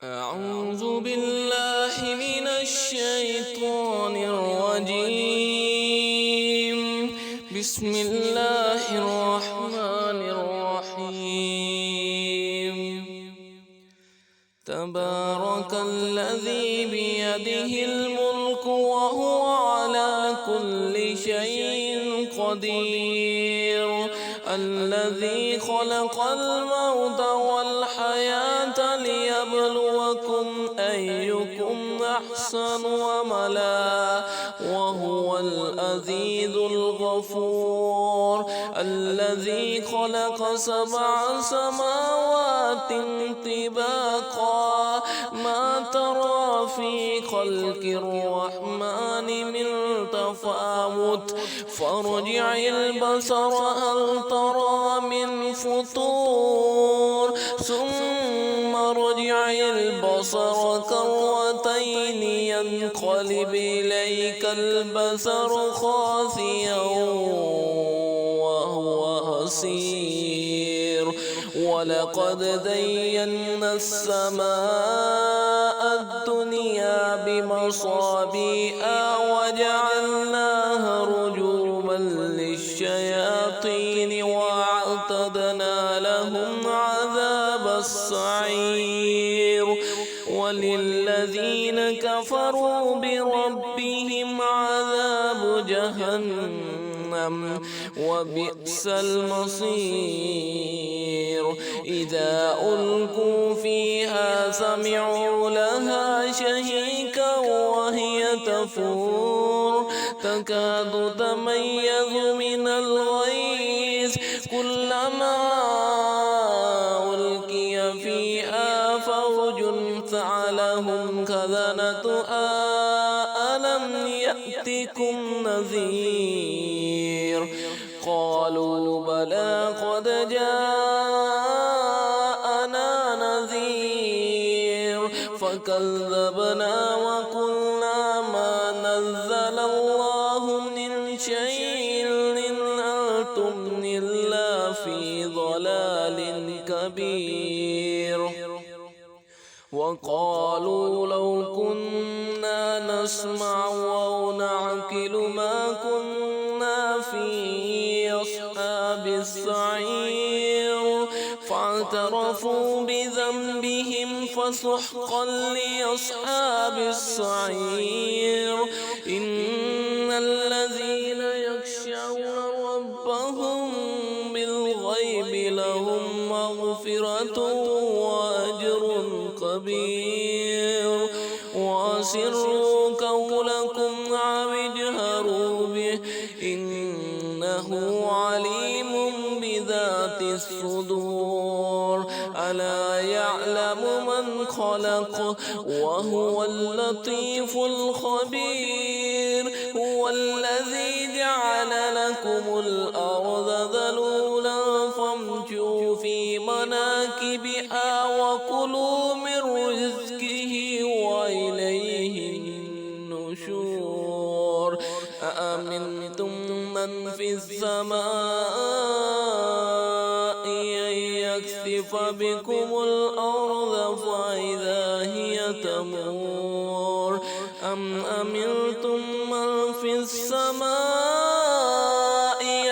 أعوذ بالله من الشيطان الرجيم. بسم الله الرحمن الرحيم. تبارك الذي بيده الملك وهو على كل شيء قدير، الذي خلق الموت والحياة ليبلوكم أيكم أحسن عملا وهو العزيز الغفور، الذي خلق 7 سماوات طباقا ما ترى في خلق الرحمن من تفاوت فارجع البصر هل ترى من فطور ثم ارجع البصر كرتين ينقلب إليك البصر خاسئا وهو حسير، ولقد زينا السماء الدنيا بمصابيح وجعلناها رجوما للشياطين وأعتدنا لهم عذاب السعير، وللذين كفروا بربهم عذاب جهنم وبئس المصير. إذا ألقوا فيها سمعوا لها شهيقا وهي تفور تكاد تميز من الغيظ كلما ألقي فيها فوج سألهم خزنتها ألم يأتكم نذير قالوا بلى قد جاءنا نذير فكذبنا وقلنا ما نزل الله من شيء إن أنتم إلا في ضلال كبير. وقالوا لو كنا نسمع أو نعقل ما كنا في أصحاب السعير فاعترفوا بذنبهم فسحقا لأصحاب السعير. إن الذين يخشون ربهم بالغيب لهم مغفرة وأجر كبير. وأسروا قولكم أو اجهروا به إنه عليم بذات الصدور. ألا يعلم من خلق وهو اللطيف الخبير. هو الذي جعل لكم الأرض ذلولا فامشوا في مناكبها وكلوا من رزقه وإليه النشور. أأمنتم من في السماء أن يكسف بكم الأرض فإذا هي تمور أم أمنتم من في السماء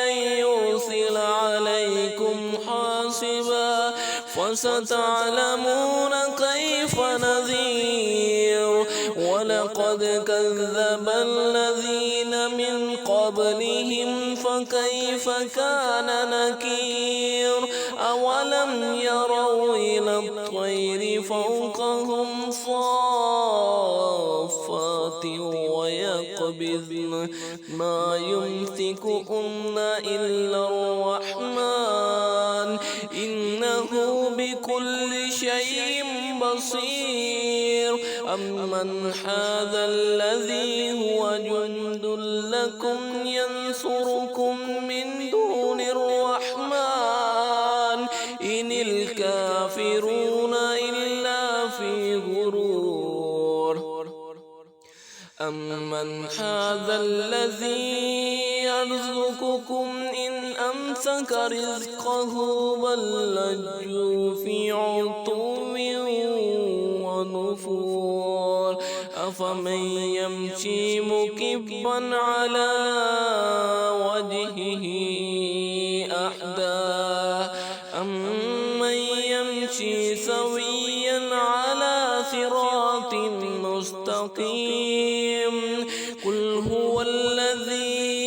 أن يرسل عليكم حاصبا فستعلمون كيف نذير. ولقد كذب الذين من قبلهم فكيف كان نكير. أولم يروا إلى الطير فوقهم صافات ويقبضن ما يمسكهن إلا الرحمن إنه بكل شيء بصير. أمن هذا الذي هو جند لكم ينصركم من دون الرحمن إن الكافرون إلا في غرور. أمن هذا الذي يرزقكم إن أمسك رزقه بل لجوا في عتو أفمن يمشي مكبا على وجهه أهدى أمن يمشي سويا على صراط مستقيم قل هو الذي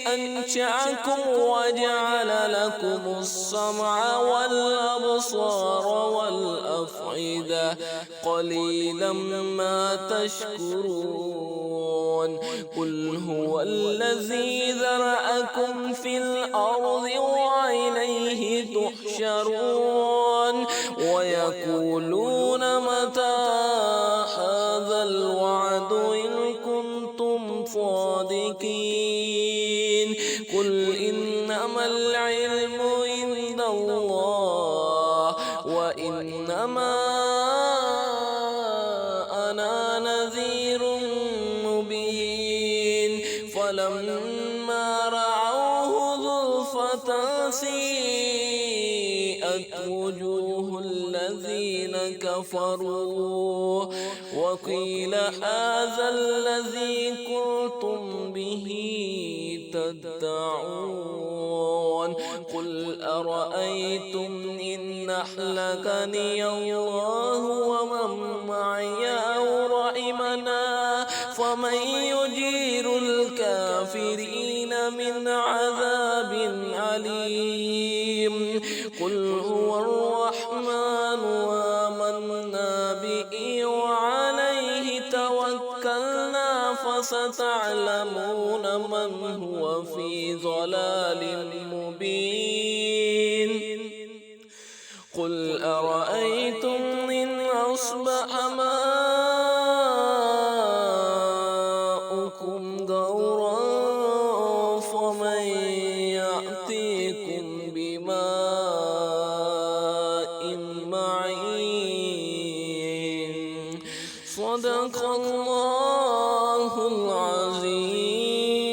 أنشأكم وجعل لكم السمع والأبصار والأفئدة قليلا ما تشكرون قل هو الذي ذرأكم في الأرض وإليه تحشرون ويقولون متى هذا الوعد إن كنتم صادقين قل إنما العلم عند الله وإنما أنا نذير مبين فلما رأوه زلفة سيئت وجوه الذين كفروا وقيل هذا الذي كنتم به تدعون قل أرأيتم إن أهلكني الله ومن معي أو رحمنا فمن يجير الكافرين من عذاب أليم قل هو الرحمن آمنا به وعليه توكلنا فستعلمون من هو في ضلال مبين قل أرأيتم إن أصبح ماؤكم غورا فمن يأتيكم بماء معين صدق الله العظيم.